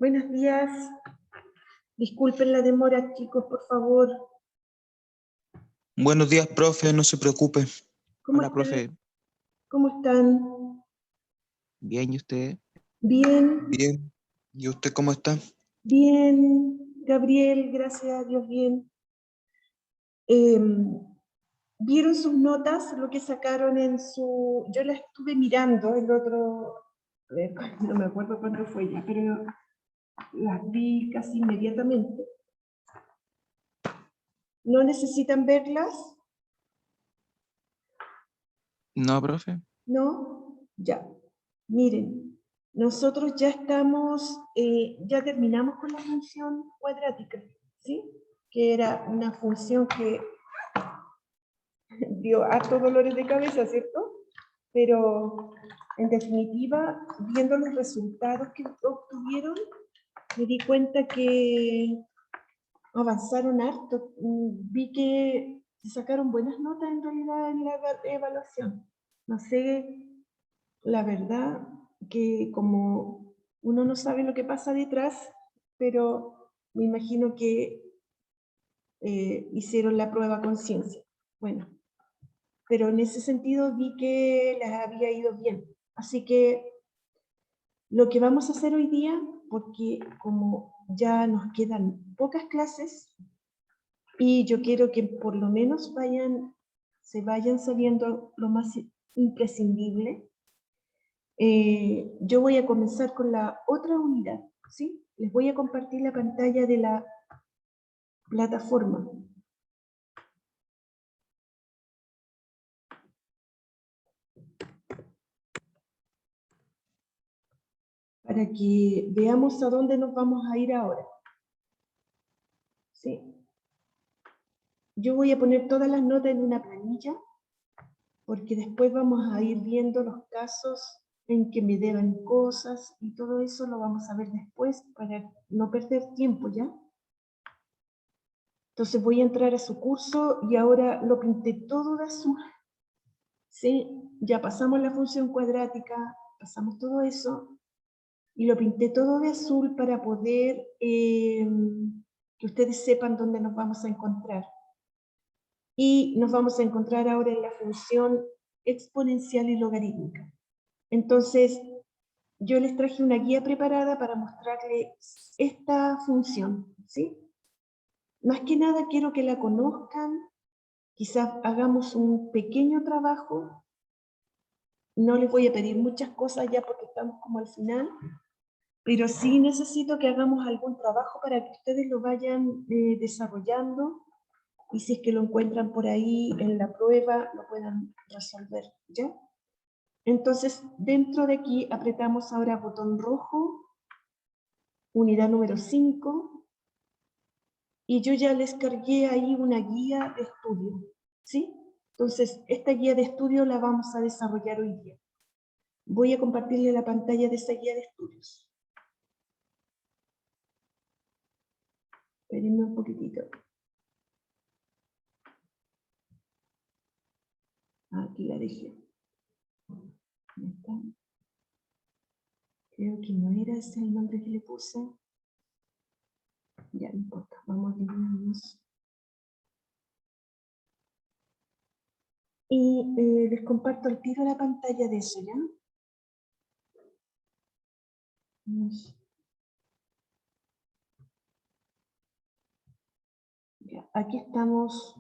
Buenos días. Disculpen la demora, chicos, por favor. Buenos días, profe, no se preocupe. ¿Cómo Hola, están? profe. ¿Cómo están? Bien, ¿y usted? Bien, Bien. ¿Y usted cómo está? bien, Gabriel, gracias a Dios, bien. ¿Vieron sus notas, lo que sacaron en su...? Yo las estuve mirando el otro... no me acuerdo cuándo fue ya, pero las vi casi inmediatamente. ¿No necesitan verlas? No, profe. ¿No? Ya. Miren, nosotros ya estamos, ya terminamos con la función cuadrática, ¿sí? Que era una función que dio hartos dolores de cabeza, ¿cierto? Pero en definitiva, viendo los resultados que obtuvieron, me di cuenta que avanzaron harto. Vi que se sacaron buenas notas en realidad en la evaluación. No sé, la verdad que como uno no sabe lo que pasa detrás, pero me imagino que hicieron la prueba a conciencia. Bueno, pero en ese sentido vi que les había ido bien. Así que lo que vamos a hacer hoy día, porque como ya nos quedan pocas clases, y yo quiero que por lo menos se vayan sabiendo lo más imprescindible. Yo voy a comenzar con la otra unidad, ¿sí? Les voy a compartir la pantalla de la plataforma. Para que veamos a dónde nos vamos a ir ahora. ¿Sí? Yo voy a poner todas las notas en una planilla, porque después vamos a ir viendo los casos en que me deban cosas, y todo eso lo vamos a ver después para no perder tiempo, ¿ya? Entonces voy a entrar a su curso y ahora lo pinté todo de azul. ¿Sí? Ya pasamos la función cuadrática, pasamos todo eso, y lo pinté todo de azul para poder que ustedes sepan dónde nos vamos a encontrar. Y nos vamos a encontrar ahora en la función exponencial y logarítmica. Entonces, yo les traje una guía preparada para mostrarles esta función, ¿sí? Más que nada quiero que la conozcan, quizás hagamos un pequeño trabajo. No les voy a pedir muchas cosas ya porque estamos como al final, pero sí necesito que hagamos algún trabajo para que ustedes lo vayan desarrollando, y si es que lo encuentran por ahí en la prueba, lo puedan resolver, ¿ya? Entonces, dentro de aquí apretamos ahora botón rojo, unidad número 5, y yo ya les cargué ahí una guía de estudio, ¿sí? Entonces, esta guía de estudio la vamos a desarrollar hoy día. Voy a compartirle la pantalla de esa guía de estudios. Espérenme un poquitito. Aquí la dejé. Creo que no era ese el nombre que le puse. Ya, no importa. Vamos a eliminarnos. Y les comparto al tiro la pantalla de eso, ¿ya? Ya, aquí estamos.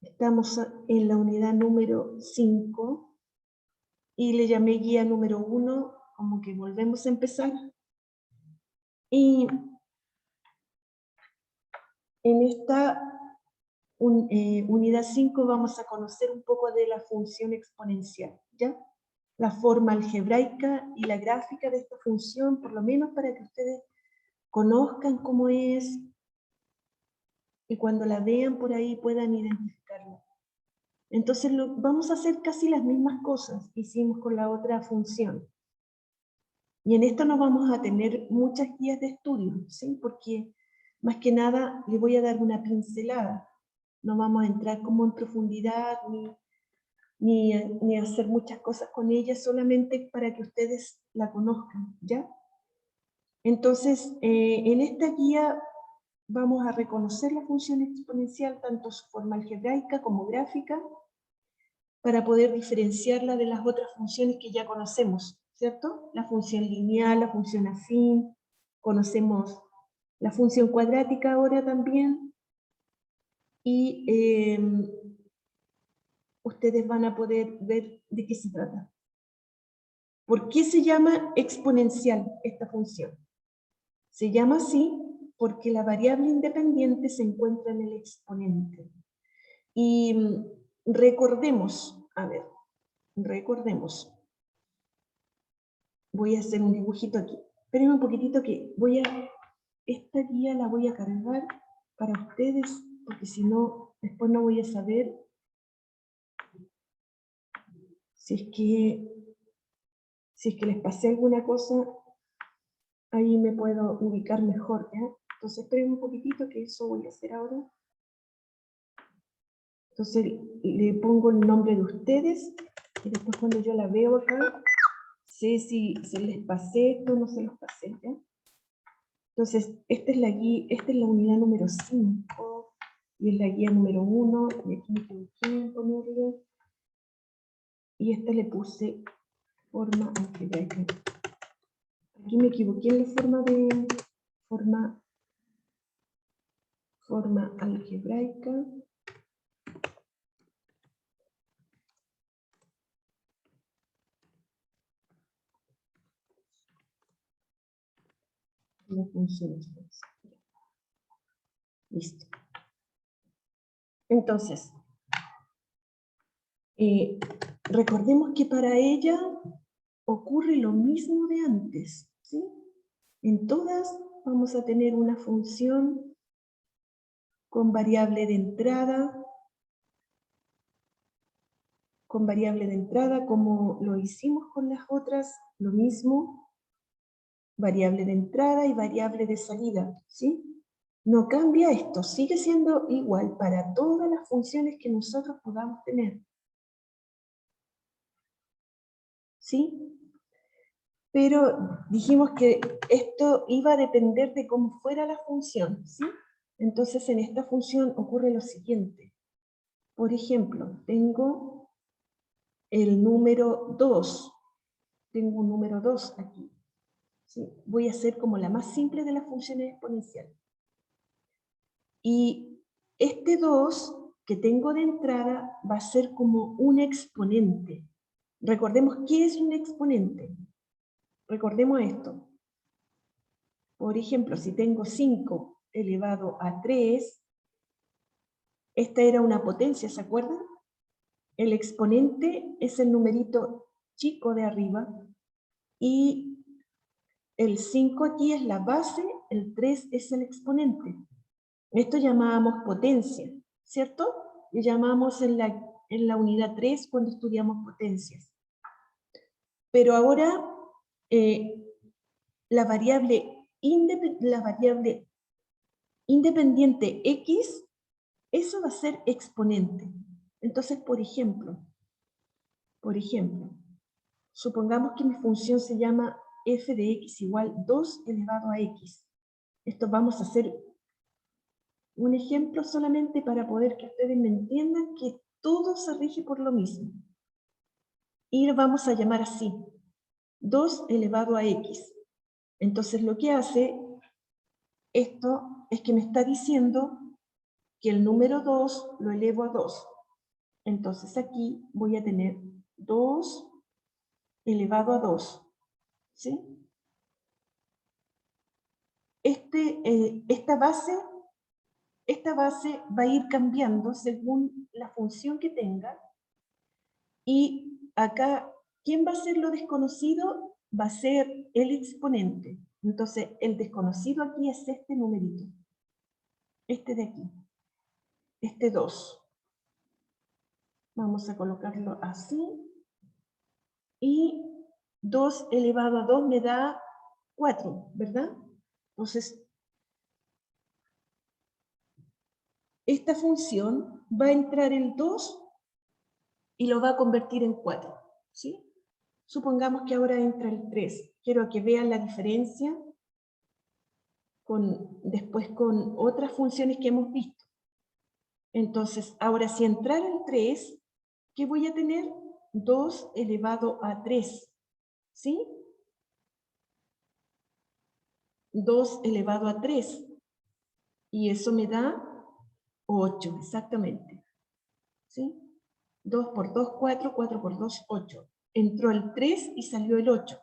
Estamos en la unidad número 5 y le llamé guía número 1, como que volvemos a empezar. Y en esta unidad 5 vamos a conocer un poco de la función exponencial, ¿ya? La forma algebraica y la gráfica de esta función, por lo menos para que ustedes conozcan cómo es y cuando la vean por ahí puedan identificarla. Entonces vamos a hacer casi las mismas cosas que hicimos con la otra función. Y en esto no vamos a tener muchas guías de estudio, ¿sí? Porque más que nada le voy a dar una pincelada. No vamos a entrar como en profundidad ni hacer muchas cosas con ella, solamente para que ustedes la conozcan, ¿ya? Entonces, en esta guía vamos a reconocer la función exponencial, tanto su forma algebraica como gráfica, para poder diferenciarla de las otras funciones que ya conocemos, ¿cierto? La función lineal, la función afín, conocemos la función cuadrática ahora también, y ustedes van a poder ver de qué se trata. ¿Por qué se llama exponencial esta función? Se llama así porque la variable independiente se encuentra en el exponente. Y recordemos, recordemos. Voy a hacer un dibujito aquí. Espérenme un poquitito que esta guía la voy a cargar para ustedes, porque si no, después no voy a saber si es que les pasé alguna cosa, ahí me puedo ubicar mejor, ¿ya? Entonces esperen un poquitito que eso voy a hacer ahora. Entonces le pongo el nombre de ustedes y después cuando yo la veo acá, sé si se les pasé esto o no se los pasé, ¿ya? Entonces, esta es la guía, esta es la unidad número 5 y es la guía número 1, y aquí me equivoqué en ponerle, y esta le puse forma algebraica. Aquí me equivoqué en la forma algebraica. No funciona esto. Listo. Entonces, recordemos que para ella ocurre lo mismo de antes, ¿sí? En todas vamos a tener una función con variable de entrada, como lo hicimos con las otras, lo mismo, variable de entrada y variable de salida, ¿sí? No cambia esto, sigue siendo igual para todas las funciones que nosotros podamos tener, ¿sí? Pero dijimos que esto iba a depender de cómo fuera la función, ¿sí? Entonces en esta función ocurre lo siguiente. Por ejemplo, tengo el número 2. Tengo un número 2 aquí. ¿Sí? Voy a hacer como la más simple de las funciones exponenciales. Y este 2 que tengo de entrada va a ser como un exponente. Recordemos qué es un exponente. Recordemos esto. Por ejemplo, si tengo 5 elevado a 3, esta era una potencia, ¿se acuerdan? El exponente es el numerito chico de arriba y el 5 aquí es la base, el 3 es el exponente. Esto llamábamos potencia, ¿cierto? Le llamamos en la unidad 3 cuando estudiamos potencias. Pero ahora la variable independiente x, eso va a ser exponente. Entonces, por ejemplo, supongamos que mi función se llama f de x igual 2 elevado a x. Esto vamos a hacer un ejemplo solamente para poder que ustedes me entiendan que todo se rige por lo mismo. Y lo vamos a llamar así, 2 elevado a x. Entonces lo que hace esto es que me está diciendo que el número 2 lo elevo a 2. Entonces aquí voy a tener 2 elevado a 2. ¿Sí? Esta base va a ir cambiando según la función que tenga. Y acá, ¿quién va a ser lo desconocido? Va a ser el exponente. Entonces, el desconocido aquí es este numerito. Este de aquí. Este 2. Vamos a colocarlo así. Y 2 elevado a 2 me da 4, ¿verdad? Entonces, esta función va a entrar el 2 y lo va a convertir en 4, ¿sí? Supongamos que ahora entra el 3. Quiero que vean la diferencia después con otras funciones que hemos visto. Entonces, ahora si entrara el 3, ¿qué voy a tener? 2 elevado a 3, ¿sí? 2 elevado a 3. Y eso me da 8, exactamente. ¿Sí? 2 por 2, 4, 4 por 2, 8. Entró el 3 y salió el 8.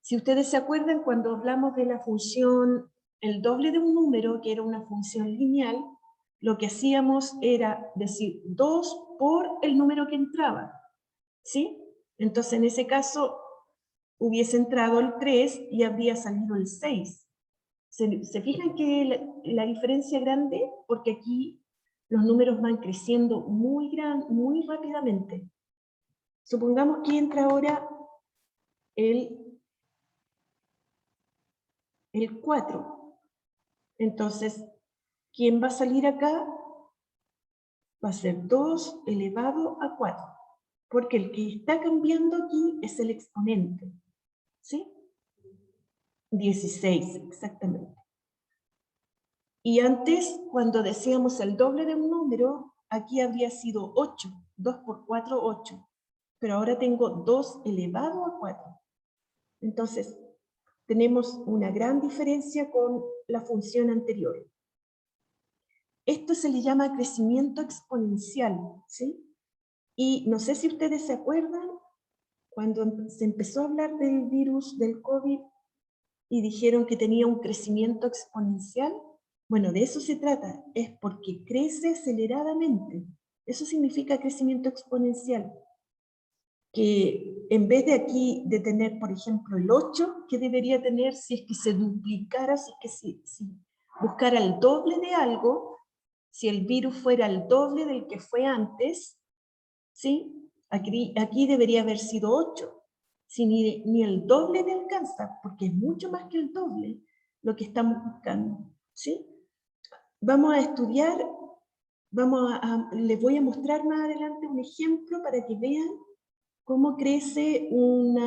Si ustedes se acuerdan, cuando hablamos de la función, el doble de un número, que era una función lineal, lo que hacíamos era decir 2 por el número que entraba. ¿Sí? Entonces, en ese caso, hubiese entrado el 3 y habría salido el 6. ¿Se fijan que la diferencia es grande? Porque aquí los números van creciendo muy rápidamente. Supongamos que entra ahora el 4. Entonces, ¿quién va a salir acá? Va a ser 2 elevado a 4. Porque el que está cambiando aquí es el exponente. ¿Sí? 16, exactamente. Y antes, cuando decíamos el doble de un número, aquí habría sido 8. 2 por 4, 8. Pero ahora tengo 2 elevado a 4. Entonces, tenemos una gran diferencia con la función anterior. Esto se le llama crecimiento exponencial, ¿sí? Y no sé si ustedes se acuerdan, cuando se empezó a hablar del virus del COVID y dijeron que tenía un crecimiento exponencial. Bueno, de eso se trata, es porque crece aceleradamente. Eso significa crecimiento exponencial. Que en vez de aquí de tener, por ejemplo, el 8, que debería tener si es que se duplicara, si es que si buscara el doble de algo, si el virus fuera el doble del que fue antes, ¿sí? Aquí debería haber sido 8. Si ni el doble le alcanza, porque es mucho más que el doble lo que estamos buscando, ¿sí? Vamos a estudiar, les voy a mostrar más adelante un ejemplo para que vean cómo crece un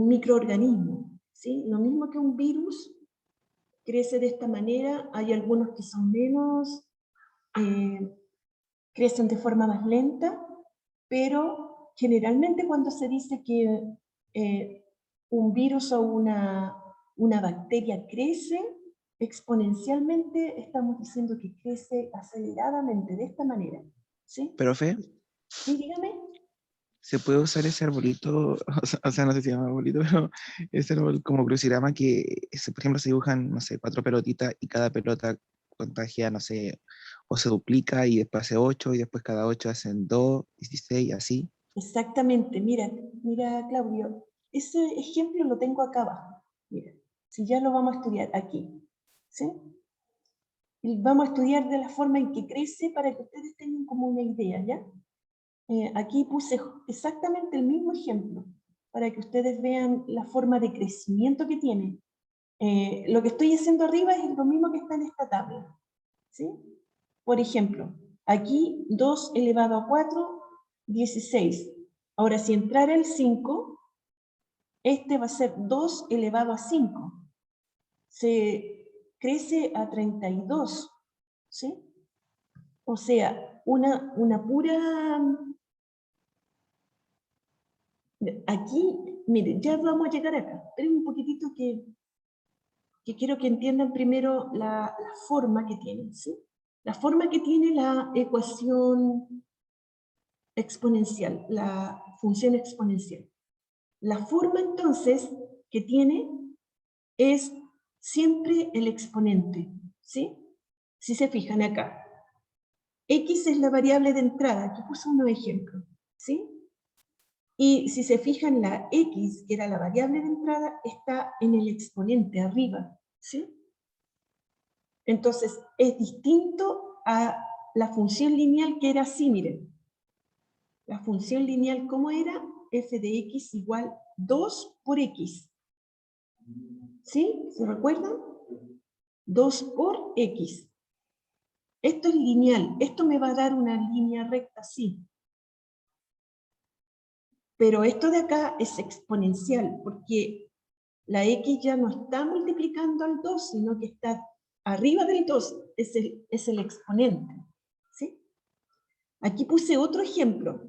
microorganismo, ¿sí? Lo mismo que un virus, crece de esta manera. Hay algunos que son menos, crecen de forma más lenta, pero generalmente cuando se dice que un virus o una bacteria crece exponencialmente, estamos diciendo que crece aceleradamente, de esta manera. ¿Sí? Profe, ¿Sí? Dígame. ¿se puede usar ese arbolito? O sea, no sé si se llama arbolito, pero ese árbol como crucigrama que, por ejemplo, se dibujan, no sé, 4 pelotitas y cada pelota contagia, no sé, o se duplica y después hace 8 y después cada 8 hacen 2, 16, así. Exactamente, mira Claudio, ese ejemplo lo tengo acá abajo. Mira, si ya lo vamos a estudiar aquí, ¿sí? Y vamos a estudiar de la forma en que crece para que ustedes tengan como una idea, ¿ya? Aquí puse exactamente el mismo ejemplo para que ustedes vean la forma de crecimiento que tiene. Lo que estoy haciendo arriba es lo mismo que está en esta tabla, ¿sí? Por ejemplo, aquí 2 elevado a 4, 16. Ahora, si entrara el 5, este va a ser 2 elevado a 5. Se crece a 32, ¿sí? O sea, una pura... Aquí, miren, ya vamos a llegar acá. Esperen un poquitito que quiero que entiendan primero la forma que tiene, ¿sí? La forma que tiene la ecuación exponencial, la función exponencial. La forma entonces que tiene es siempre el exponente, ¿sí? Si se fijan acá, X es la variable de entrada, aquí puse unos ejemplos, ¿sí? Y si se fijan, la X, que era la variable de entrada, está en el exponente arriba, ¿sí? Entonces, es distinto a la función lineal que era así, miren. La función lineal, ¿cómo era? F de X igual 2 por X. ¿Sí? ¿Se recuerdan? 2 por X. Esto es lineal, esto me va a dar una línea recta así. Pero esto de acá es exponencial, porque la x ya no está multiplicando al 2, sino que está arriba del 2, es el exponente. ¿Sí? Aquí puse otro ejemplo.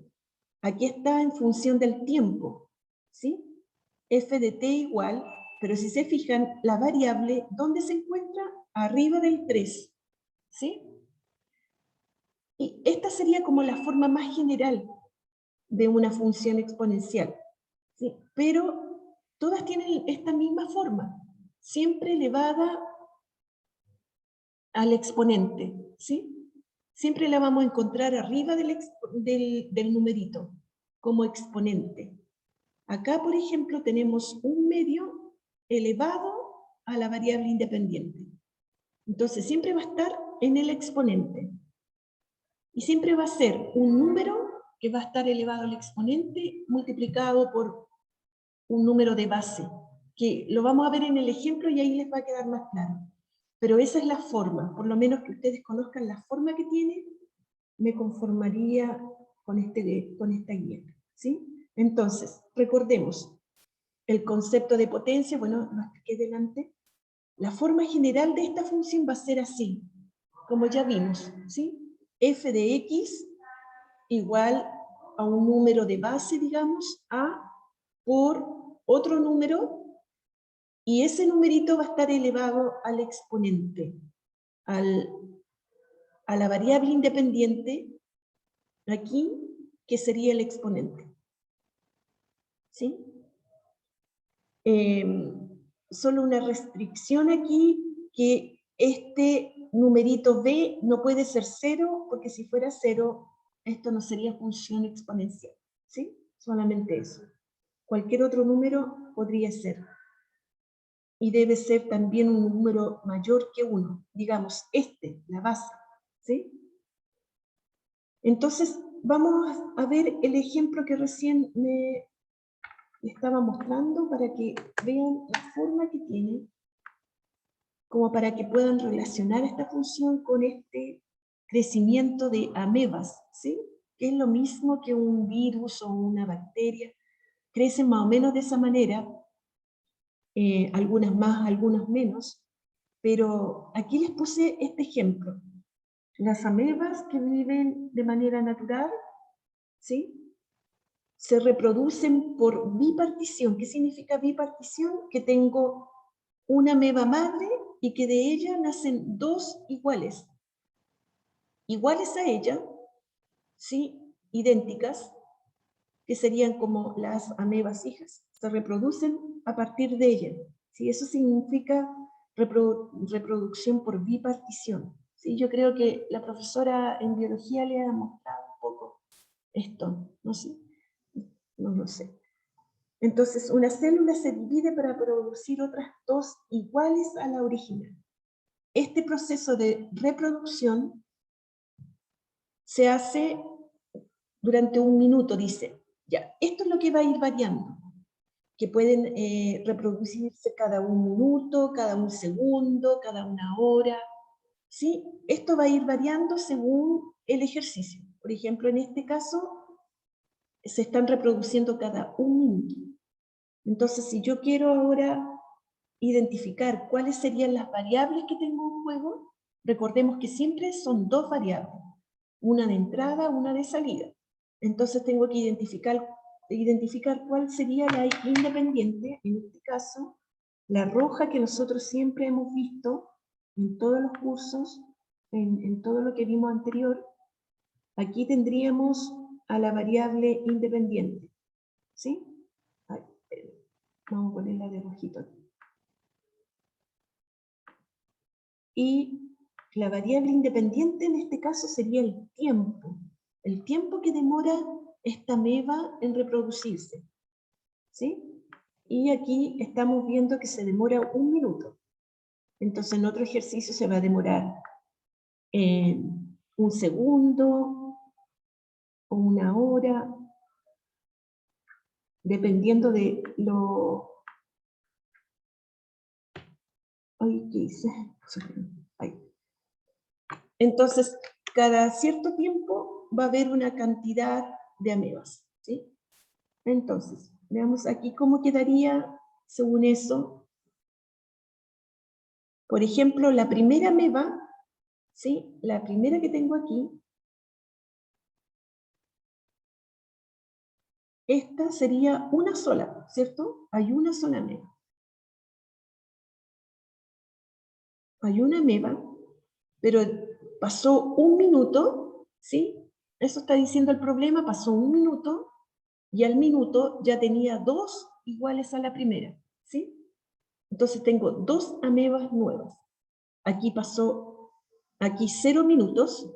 Aquí está en función del tiempo. ¿Sí? F de t igual, pero si se fijan, la variable, ¿dónde se encuentra? Arriba del 3. ¿Sí? Y esta sería como la forma más general de una función exponencial. ¿Sí? Pero todas tienen esta misma forma, siempre elevada al exponente. ¿Sí? Siempre la vamos a encontrar arriba del numerito, como exponente. Acá, por ejemplo, tenemos un medio elevado a la variable independiente. Entonces, siempre va a estar en el exponente. Y siempre va a ser un número que va a estar elevado al exponente multiplicado por un número de base, que lo vamos a ver en el ejemplo y ahí les va a quedar más claro. Pero esa es la forma, por lo menos que ustedes conozcan la forma que tiene, me conformaría con esta guía. ¿Sí? Entonces, recordemos, el concepto de potencia, bueno, lo expliqué delante. La forma general de esta función va a ser así, como ya vimos, ¿sí? F de x igual a un número de base, digamos, a por otro número, y ese numerito va a estar elevado al exponente, a la variable independiente, aquí, que sería el exponente. ¿Sí? Solo una restricción aquí, que este numerito b no puede ser 0, porque si fuera 0, esto no sería función exponencial. ¿Sí? Solamente eso. Cualquier otro número podría ser. Y debe ser también un número mayor que 1. Digamos, la base. ¿Sí? Entonces, vamos a ver el ejemplo que recién me estaba mostrando para que vean la forma que tiene, como para que puedan relacionar esta función con este crecimiento de amebas, ¿sí? Que es lo mismo que un virus o una bacteria. Crecen más o menos de esa manera, algunas más, algunas menos, pero aquí les puse este ejemplo. Las amebas que viven de manera natural, ¿sí? Se reproducen por bipartición. ¿Qué significa bipartición? Que tengo una ameba madre y que de ella nacen dos iguales. Iguales a ella, ¿sí? Idénticas, que serían como las amebas hijas. Se reproducen a partir de ella. ¿Sí? Eso significa reproducción por bipartición. ¿Sí? Yo creo que la profesora en biología le ha mostrado un poco esto. No sé. No lo sé. Entonces, una célula se divide para producir otras dos iguales a la original. Este proceso de reproducción se hace durante un minuto, dice. Ya, esto es lo que va a ir variando, que pueden reproducirse cada un minuto, cada un segundo, cada una hora. ¿Sí? Esto va a ir variando según el ejercicio. Por ejemplo, en este caso, se están reproduciendo cada un minuto. Entonces, si yo quiero ahora identificar cuáles serían las variables que tengo en juego, recordemos que siempre son dos variables, una de entrada, una de salida. Entonces tengo que identificar cuál sería la independiente, en este caso, la roja que nosotros siempre hemos visto en todos los cursos, en todo lo que vimos anterior. Aquí tendríamos a la variable independiente. ¿Sí? Ay, vamos a ponerla de rojito aquí. Y la variable independiente en este caso sería el tiempo que demora esta ameba en reproducirse. ¿Sí? Y aquí estamos viendo que se demora un minuto. Entonces en otro ejercicio se va a demorar un segundo o una hora, dependiendo de lo... Ay, ¿qué hice? Ay. Entonces, cada cierto tiempo va a haber una cantidad de amebas, ¿sí? Entonces, veamos aquí cómo quedaría según eso. Por ejemplo, la primera ameba, ¿sí? La primera que tengo aquí, esta sería una sola, ¿cierto? Hay una sola ameba. Hay una ameba, pero pasó un minuto, ¿sí? Eso está diciendo el problema, pasó un minuto, y al minuto ya tenía dos iguales a la primera, ¿sí? Entonces tengo dos amebas nuevas. Aquí pasó, aquí 0 minutos,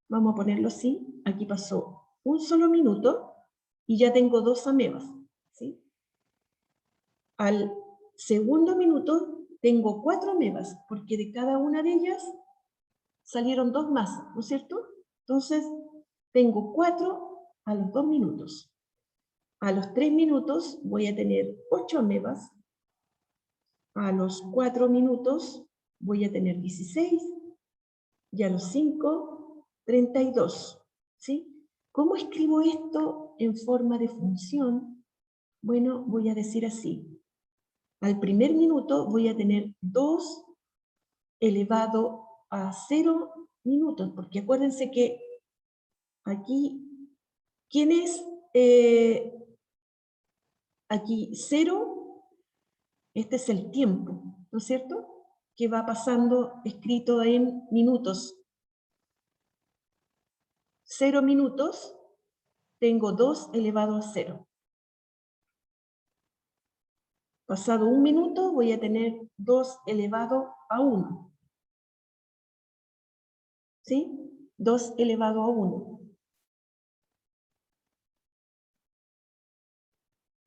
vamos a ponerlo así, aquí pasó un solo minuto, y ya tengo dos amebas, ¿sí? Al segundo minuto tengo 4 amebas, porque de cada una de ellas salieron dos más, ¿no es cierto? Entonces, tengo 4 a los 2 minutos. A los 3 minutos voy a tener 8 amebas. A los 4 minutos voy a tener 16. Y a los 5, 32. ¿Sí? ¿Cómo escribo esto en forma de función? Bueno, voy a decir así. Al primer minuto voy a tener 2 elevado a 0 minutos, porque acuérdense que aquí, ¿quién es? Aquí 0, este es el tiempo, ¿no es cierto? Que va pasando escrito en minutos. 0 minutos, tengo 2 elevado a 0. Pasado un minuto voy a tener 2 elevado a 1. ¿Sí? 2 elevado a 1.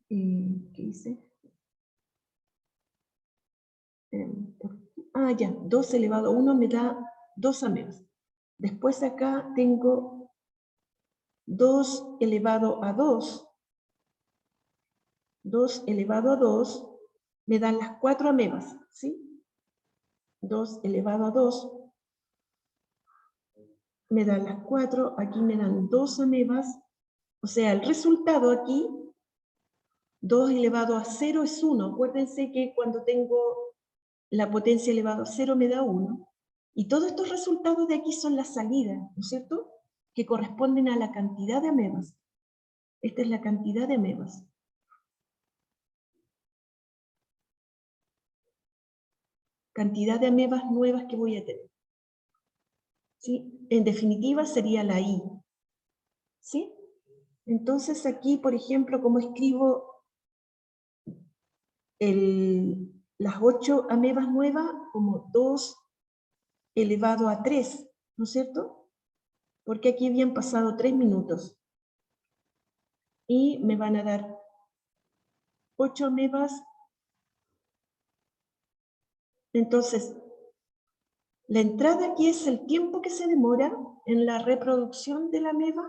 ¿Qué hice? Ya, 2 elevado a 1 me da 2 amebas. Después acá tengo 2 elevado a 2. 2 elevado a 2 me dan las 4 amebas, ¿sí? 2 elevado a 2 me dan las 4, aquí me dan 2 amebas, o sea, el resultado aquí, 2 elevado a 0 es 1. Acuérdense que cuando tengo la potencia elevado a 0 me da 1. Y todos estos resultados de aquí son la salida, ¿no es cierto? Que corresponden a la cantidad de amebas. Esta es la cantidad de amebas. Cantidad de amebas nuevas que voy a tener. ¿Sí? En definitiva sería la I. ¿Sí? Entonces aquí, por ejemplo, como escribo las 8 amebas nuevas como 2 elevado a 3, ¿no es cierto? Porque aquí habían pasado 3 minutos. Y me van a dar 8 amebas. Entonces, la entrada aquí es el tiempo que se demora en la reproducción de la ameba,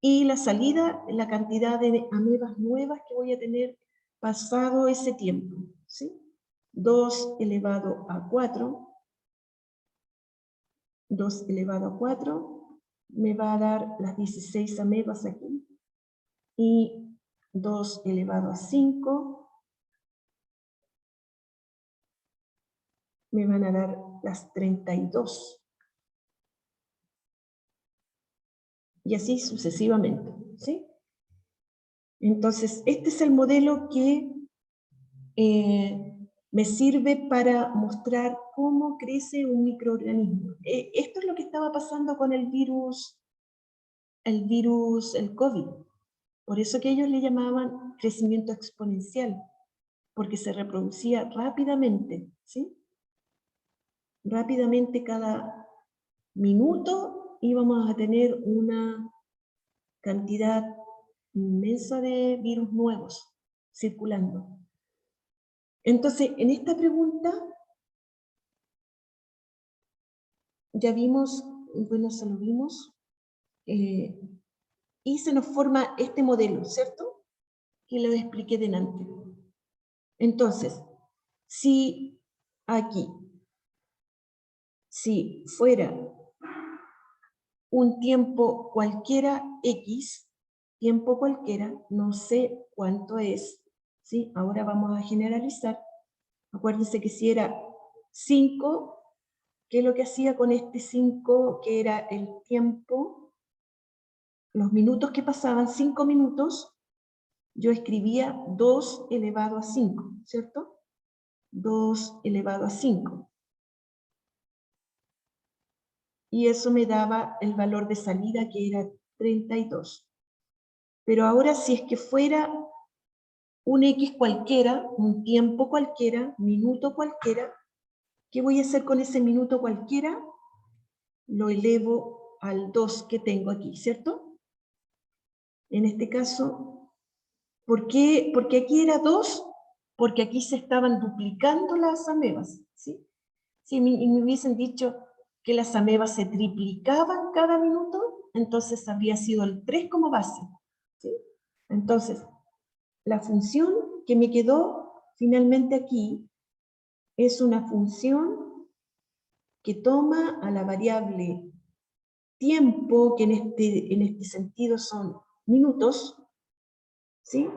y la salida, la cantidad de amebas nuevas que voy a tener pasado ese tiempo, ¿sí? 2 elevado a 4, 2 elevado a 4, me va a dar las 16 amebas aquí, y 2 elevado a 5, me van a dar las 32. Y así sucesivamente, ¿sí? Entonces, este es el modelo que me sirve para mostrar cómo crece un microorganismo. Esto es lo que estaba pasando con el COVID. Por eso que ellos le llamaban crecimiento exponencial, porque se reproducía rápidamente, ¿sí? Rápidamente, cada minuto íbamos a tener una cantidad inmensa de virus nuevos circulando. Entonces, en esta pregunta ya vimos, bueno, se lo vimos, y se nos forma este modelo, ¿cierto? Que lo expliqué delante. Entonces, si aquí, si fuera un tiempo cualquiera X, tiempo cualquiera, no sé cuánto es, ¿sí? Ahora vamos a generalizar. Acuérdense que si era 5, ¿qué es lo que hacía con este 5? Que era el tiempo, los minutos que pasaban, 5 minutos, yo escribía 2 elevado a 5, ¿cierto? 2 elevado a 5. Y eso me daba el valor de salida, que era 32. Pero ahora, si es que fuera un X cualquiera, un tiempo cualquiera, minuto cualquiera, ¿qué voy a hacer con ese minuto cualquiera? Lo elevo al 2 que tengo aquí, ¿cierto? En este caso, ¿por qué? Porque aquí era 2, porque aquí se estaban duplicando las amebas, ¿sí? Si me hubiesen dicho que las amebas se triplicaban cada minuto, entonces habría sido el 3 como base, ¿sí? Entonces, la función que me quedó finalmente aquí es una función que toma a la variable tiempo, que en este sentido son minutos, ¿sí?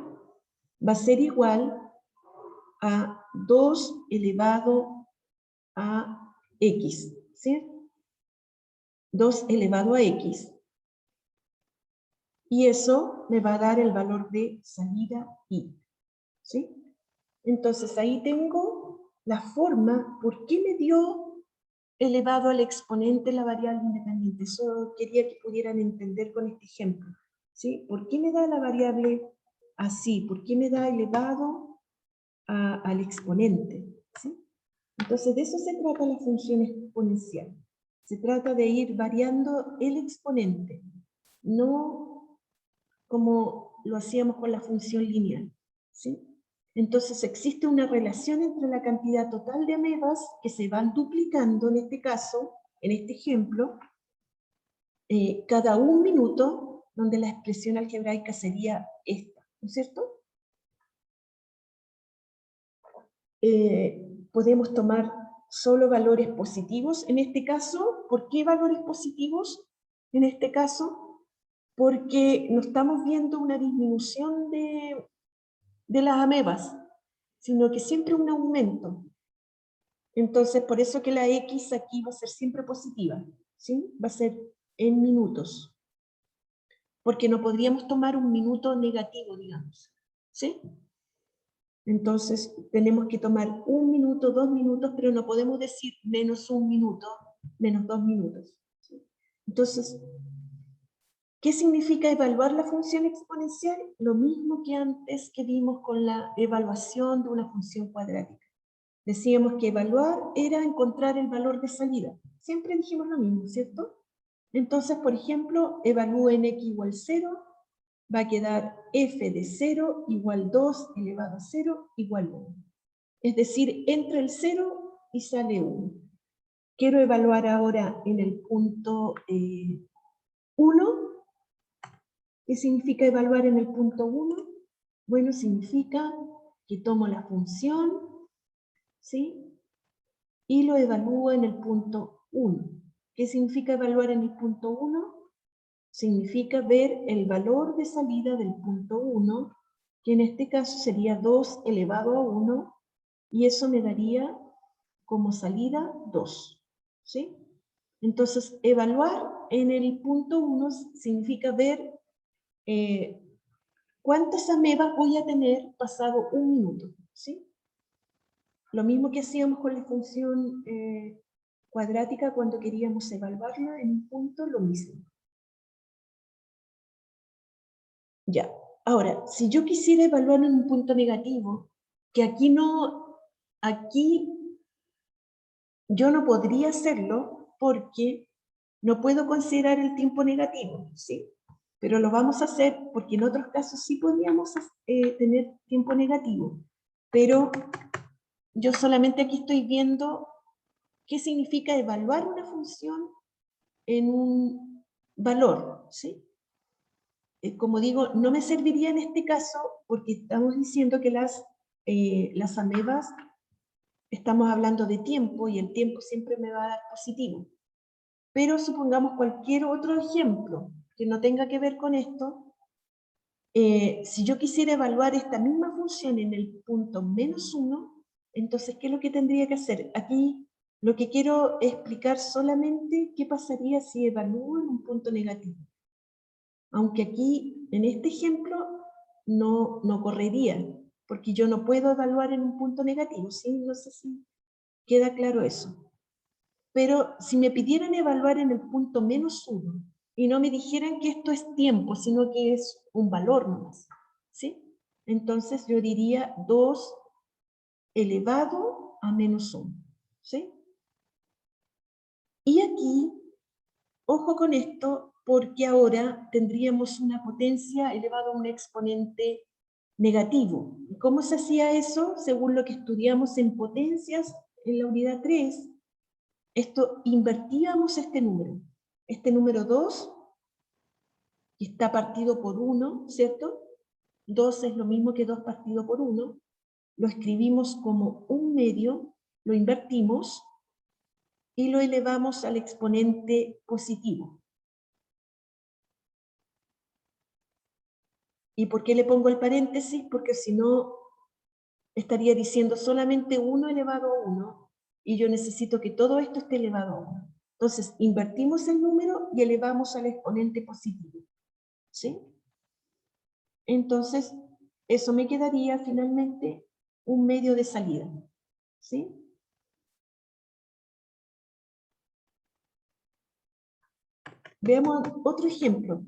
Va a ser igual a 2 elevado a x, ¿sí? 2 elevado a x. Y eso me va a dar el valor de salida y, ¿sí? Entonces ahí tengo la forma, ¿por qué me dio elevado al exponente la variable independiente? Eso quería que pudieran entender con este ejemplo, ¿sí? ¿Por qué me da la variable así? ¿Por qué me da elevado al exponente? ¿Sí? Entonces de eso se trata la función exponencial. Se trata de ir variando el exponente, no como lo hacíamos con la función lineal, ¿sí? Entonces existe una relación entre la cantidad total de amebas que se van duplicando, en este caso, en este ejemplo, cada un minuto, donde la expresión algebraica sería esta, ¿no es cierto? Podemos tomar solo valores positivos en este caso. ¿Por qué valores positivos en este caso? Porque no estamos viendo una disminución de las amebas, sino que siempre un aumento. Entonces, por eso que la X aquí va a ser siempre positiva, ¿sí? Va a ser en minutos. Porque no podríamos tomar un minuto negativo, digamos, ¿sí? Entonces, tenemos que tomar 1 minuto, 2 minutos, pero no podemos decir menos 1 minuto, menos 2 minutos, ¿sí? Entonces, ¿qué significa evaluar la función exponencial? Lo mismo que antes que vimos con la evaluación de una función cuadrática. Decíamos que evaluar era encontrar el valor de salida. Siempre dijimos lo mismo, ¿cierto? Entonces, por ejemplo, evalúo en x igual 0, va a quedar f de 0 igual 2 elevado a 0 igual 1. Es decir, entra el 0 y sale 1. Quiero evaluar ahora en el punto 1. ¿Qué significa evaluar en el punto 1? Bueno, significa que tomo la función, ¿sí? Y lo evalúo en el punto 1. ¿Qué significa evaluar en el punto 1? Significa ver el valor de salida del punto 1, que en este caso sería 2 elevado a 1, y eso me daría como salida 2. ¿Sí? Entonces, evaluar en el punto 1 significa ver cuántas amebas voy a tener pasado 1 minuto. ¿Sí? Lo mismo que hacíamos con la función cuadrática cuando queríamos evaluarla en un punto, lo mismo. Ya. Ahora, si yo quisiera evaluar en un punto negativo, que aquí yo no podría hacerlo porque no puedo considerar el tiempo negativo, ¿sí? Pero lo vamos a hacer porque en otros casos sí podríamos tener tiempo negativo. Pero yo solamente aquí estoy viendo qué significa evaluar una función en un valor, ¿sí? Como digo, no me serviría en este caso porque estamos diciendo que las amebas, estamos hablando de tiempo y el tiempo siempre me va a dar positivo. Pero supongamos cualquier otro ejemplo que no tenga que ver con esto. Si yo quisiera evaluar esta misma función en el punto -1, entonces, ¿qué es lo que tendría que hacer? Aquí lo que quiero explicar solamente qué pasaría si evalúo en un punto negativo. Aunque aquí, en este ejemplo, no correría, porque yo no puedo evaluar en un punto negativo, ¿sí? No sé si queda claro eso. Pero si me pidieran evaluar en el punto -1 y no me dijeran que esto es tiempo, sino que es un valor nomás, ¿sí? Entonces yo diría 2 elevado a -1, ¿sí? Y aquí, ojo con esto, porque ahora tendríamos una potencia elevada a un exponente negativo. ¿Y cómo se hacía eso? Según lo que estudiamos en potencias en la unidad 3, esto invertíamos este número 2, que está partido por 1, ¿cierto? 2 es lo mismo que 2 partido por 1, lo escribimos como 1/2, lo invertimos y lo elevamos al exponente positivo. ¿Y por qué le pongo el paréntesis? Porque si no, estaría diciendo solamente 1 elevado a 1, y yo necesito que todo esto esté elevado a 1. Entonces, invertimos el número y elevamos al exponente positivo, ¿sí? Entonces, eso me quedaría finalmente un medio de salida, ¿sí? Veamos otro ejemplo.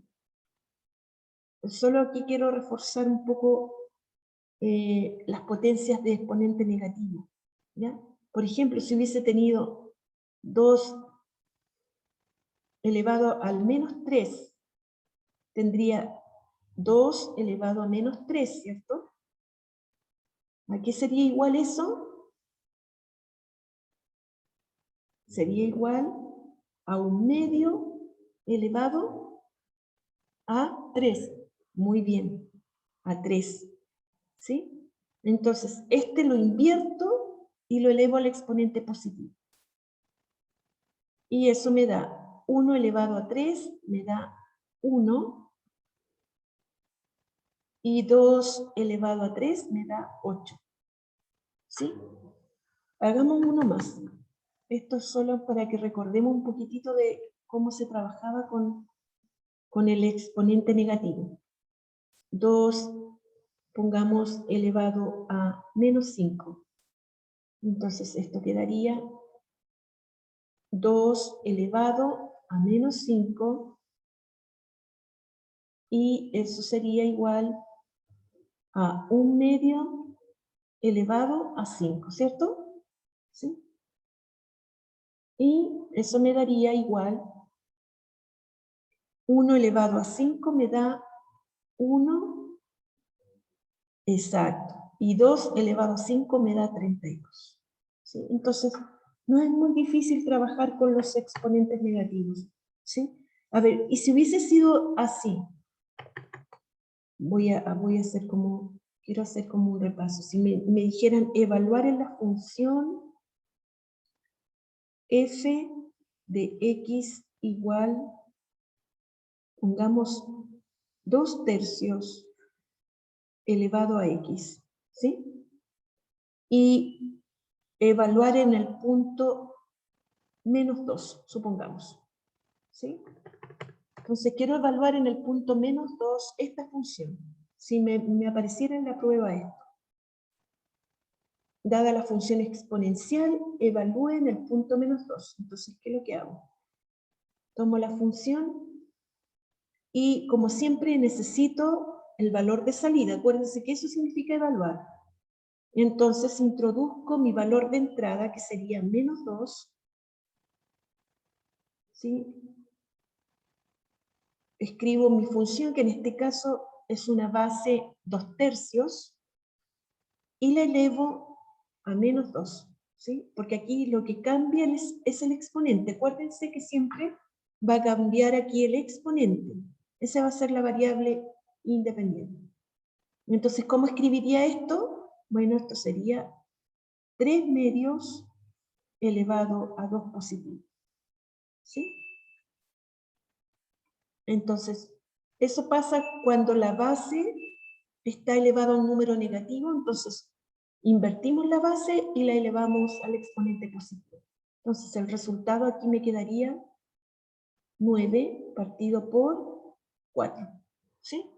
Solo aquí quiero reforzar un poco las potencias de exponente negativo, ¿ya? Por ejemplo, si hubiese tenido 2 elevado al -3, tendría 2 elevado a -3, ¿cierto? ¿A qué sería igual eso? Sería igual a 1/2 elevado a 3. Muy bien, a 3, ¿sí? Entonces, este lo invierto y lo elevo al exponente positivo. Y eso me da 1 elevado a 3, me da 1. Y 2 elevado a 3 me da 8. ¿Sí? Hagamos uno más. Esto es solo para que recordemos un poquitito de cómo se trabajaba con el exponente negativo. 2, pongamos elevado a -5. Entonces esto quedaría 2 elevado a -5, y eso sería igual a 1/2 elevado a 5, ¿cierto? ¿Sí? Y eso me daría igual 1 elevado a 5 me da 1, exacto, y 2 elevado a 5 me da 32. ¿Sí? Entonces, no es muy difícil trabajar con los exponentes negativos, ¿sí? A ver, y si hubiese sido así, voy a hacer como, quiero hacer como un repaso. Si me dijeran evaluar en la función f de x igual, pongamos 2/3 elevado a x, ¿sí? Y evaluar en el punto -2, supongamos, ¿sí? Entonces quiero evaluar en el punto -2 esta función. Si me apareciera en la prueba esto. Dada la función exponencial, evalúe en el punto -2. Entonces, ¿qué es lo que hago? Tomo la función y, como siempre, necesito el valor de salida. Acuérdense que eso significa evaluar. Entonces introduzco mi valor de entrada, que sería -2, ¿sí? Escribo mi función, que en este caso es una base 2/3, y la elevo a -2, ¿sí? Porque aquí lo que cambia es el exponente. Acuérdense que siempre va a cambiar aquí el exponente. Esa va a ser la variable independiente. Entonces, ¿cómo escribiría esto? Bueno, esto sería 3/2 elevado a 2 positivo, ¿sí? Entonces, eso pasa cuando la base está elevada a un número negativo, entonces invertimos la base y la elevamos al exponente positivo. Entonces el resultado aquí me quedaría 9 partido por 4. ¿Sí?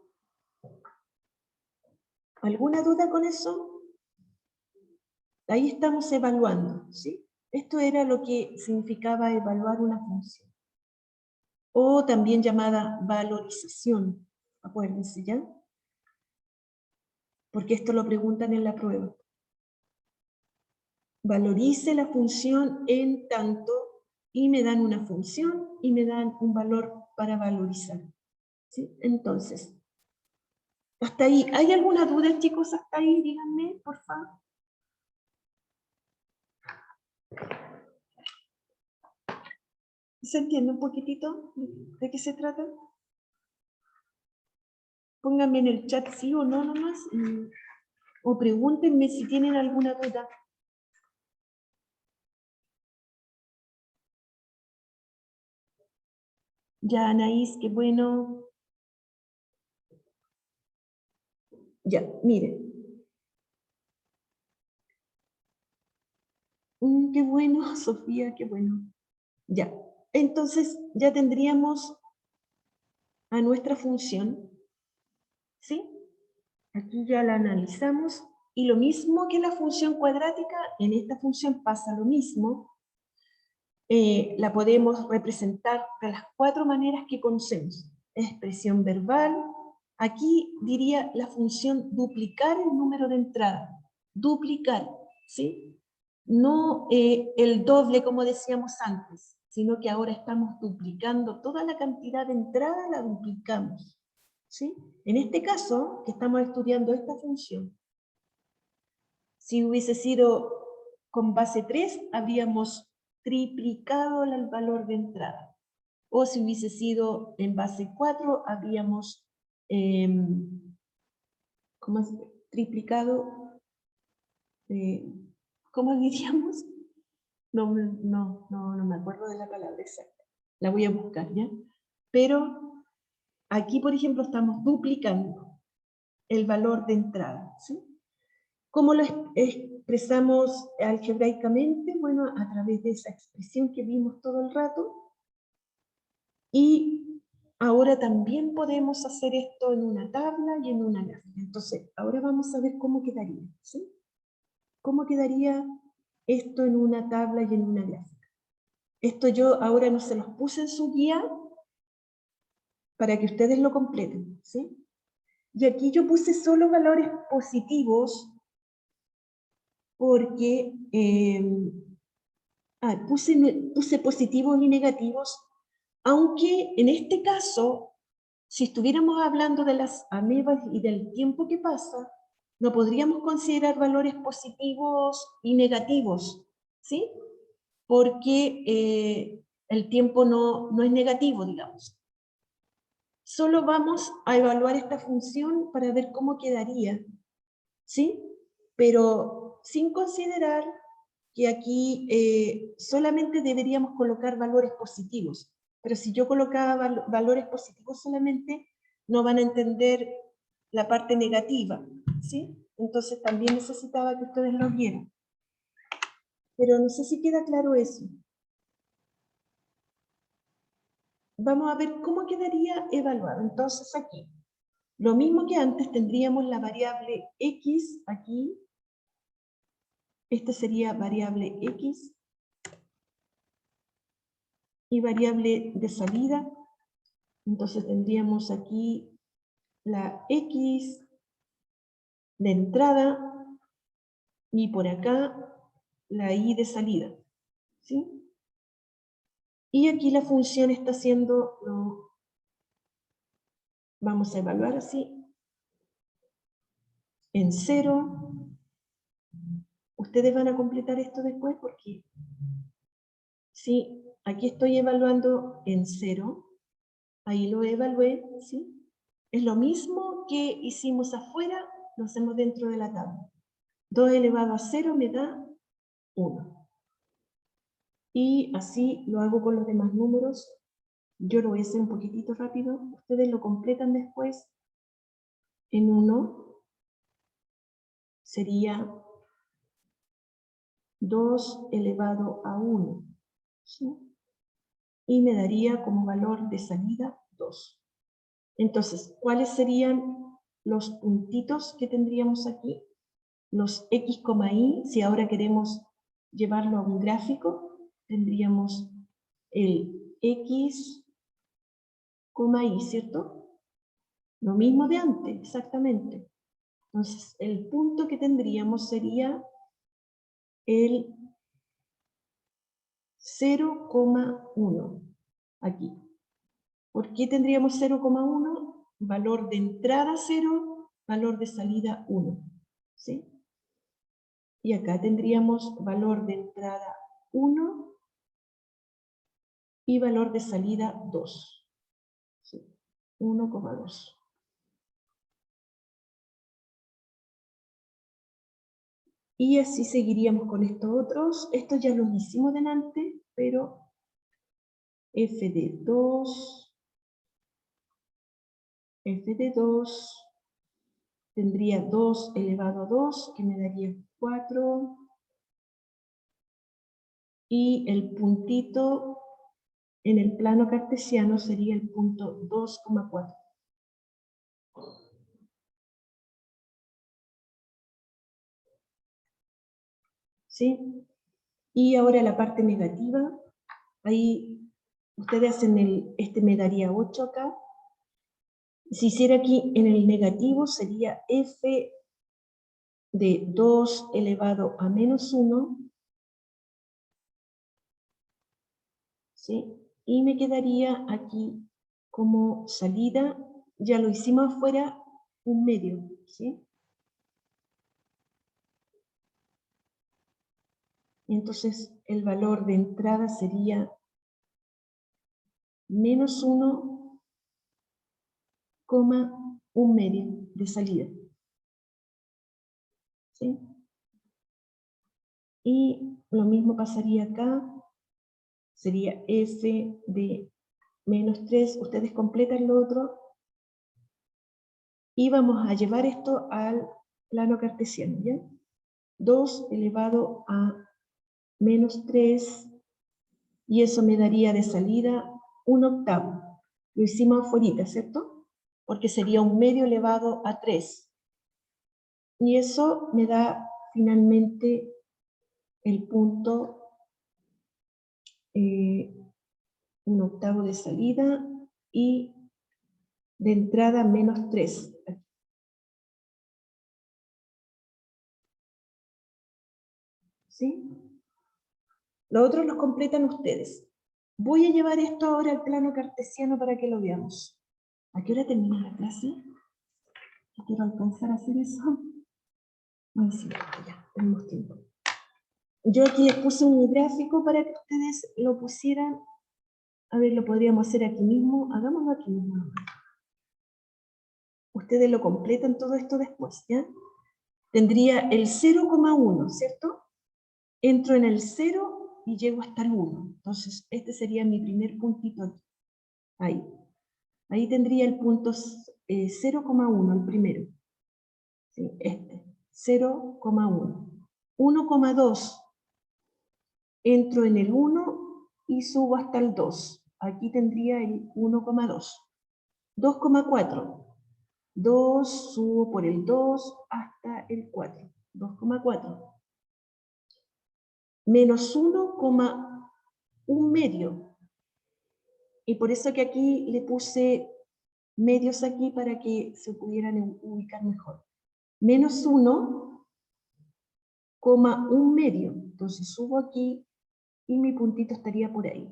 ¿Alguna duda con eso? Ahí estamos evaluando, ¿sí? Esto era lo que significaba evaluar una función. O también llamada valorización. Acuérdense, ¿ya? Porque esto lo preguntan en la prueba. Valorice la función en tanto y me dan una función y me dan un valor para valorizar. ¿Sí? Entonces, hasta ahí. ¿Hay alguna duda, chicos, hasta ahí? Díganme, por favor. ¿Se entiende un poquitito de qué se trata? Pónganme en el chat sí o no nomás. O pregúntenme si tienen alguna duda. Ya, Anaís, qué bueno. Ya, miren. Qué bueno, Sofía, qué bueno. Ya, entonces ya tendríamos a nuestra función, ¿sí? Aquí ya la analizamos, y lo mismo que la función cuadrática, en esta función pasa lo mismo. La podemos representar de las 4 maneras que conocemos. Expresión verbal, aquí diría la función duplicar el número de entrada. Duplicar, ¿sí? No el doble como decíamos antes, sino que ahora estamos duplicando toda la cantidad de entrada, la duplicamos, ¿sí? En este caso, que estamos estudiando esta función, si hubiese sido con base 3, habríamos triplicado el valor de entrada. O si hubiese sido en base 4, habríamos ¿cómo es? Triplicado, ¿cómo diríamos? No me acuerdo de la palabra exacta. La voy a buscar, ¿ya? Pero aquí, por ejemplo, estamos duplicando el valor de entrada, ¿sí? ¿Cómo lo expresamos algebraicamente? Bueno, a través de esa expresión que vimos todo el rato. Y ahora también podemos hacer esto en una tabla y en una gráfica. Entonces, ahora vamos a ver cómo quedaría, ¿sí? ¿Cómo quedaría esto en una tabla y en una gráfica? Esto yo ahora no se los puse en su guía para que ustedes lo completen, ¿sí? Y aquí yo puse solo valores positivos porque puse positivos y negativos, aunque en este caso, si estuviéramos hablando de las amebas y del tiempo que pasa, no podríamos considerar valores positivos y negativos, ¿sí? Porque el tiempo no es negativo, digamos. Solo vamos a evaluar esta función para ver cómo quedaría, ¿sí? Pero sin considerar que aquí solamente deberíamos colocar valores positivos. Pero si yo colocaba valores positivos solamente, no van a entender la parte negativa, ¿sí? Entonces también necesitaba que ustedes lo vieran. Pero no sé si queda claro eso. Vamos a ver cómo quedaría evaluado. Entonces aquí, lo mismo que antes, tendríamos la variable x aquí. Esta sería variable x. Y variable de salida. Entonces tendríamos aquí la x de entrada y por acá la y de salida, ¿sí? Y aquí la función está haciendo, vamos a evaluar así, en 0. Ustedes van a completar esto después porque sí, aquí estoy evaluando en 0, ahí lo evalué, ¿sí? Es lo mismo que hicimos afuera, lo hacemos dentro de la tabla. 2 elevado a 0 me da 1. Y así lo hago con los demás números. Yo lo voy a hacer un poquitito rápido. Ustedes lo completan después en 1. Sería 2 elevado a 1. ¿Sí? Y me daría como valor de salida 2. Entonces, ¿cuáles serían los puntitos que tendríamos aquí? Los x, y, si ahora queremos llevarlo a un gráfico, tendríamos el x, y, ¿cierto? Lo mismo de antes, exactamente. Entonces, el punto que tendríamos sería el 0,1 aquí. ¿Por qué tendríamos 0,1? Valor de entrada 0, valor de salida 1. ¿Sí? Y acá tendríamos valor de entrada 1 y valor de salida 2. ¿Sí? 1,2. Y así seguiríamos con estos otros. Estos ya los hicimos delante, pero f de 2, tendría 2 elevado a 2, que me daría 4. Y el puntito en el plano cartesiano sería el punto 2,4. ¿Sí? Y ahora la parte negativa. Ahí ustedes hacen este me daría 8 acá. Si hiciera aquí en el negativo sería f de 2 elevado a menos 1. ¿Sí? Y me quedaría aquí como salida, ya lo hicimos afuera, un medio. ¿Sí? Entonces el valor de entrada sería menos 1, un medio de salida. ¿Sí? Y lo mismo pasaría acá, sería f de menos 3, ustedes completan lo otro, y vamos a llevar esto al plano cartesiano, ¿ya? 2 elevado a menos 3, y eso me daría de salida 1/8. Lo hicimos afuera, ¿cierto? Porque sería un medio elevado a 3. Y eso me da finalmente el punto 1/8 de salida y de entrada menos 3. ¿Sí? Los otros los completan ustedes. Voy a llevar esto ahora al plano cartesiano para que lo veamos. ¿A qué hora termina la clase? Quiero alcanzar a hacer eso. Bueno, sí, ya, tenemos tiempo. Yo aquí les puse un gráfico para que ustedes lo pusieran. A ver, lo podríamos hacer aquí mismo. Hagámoslo aquí mismo. Ustedes lo completan todo esto después, ¿ya? Tendría el 0,1, ¿cierto? Entro en el 0 y llego hasta el 1. Entonces, este sería mi primer puntito aquí. Ahí. Ahí tendría el punto 0,1, el primero. ¿Sí? Este. 0,1. 1,2. Entro en el 1 y subo hasta el 2. Aquí tendría el 1,2. 2,4. 2, subo por el 2 hasta el 4. 2,4. Menos 1,1 medio. Y por eso que aquí le puse medios aquí para que se pudieran ubicar mejor. Menos 1,1 medio. Entonces subo aquí y mi puntito estaría por ahí.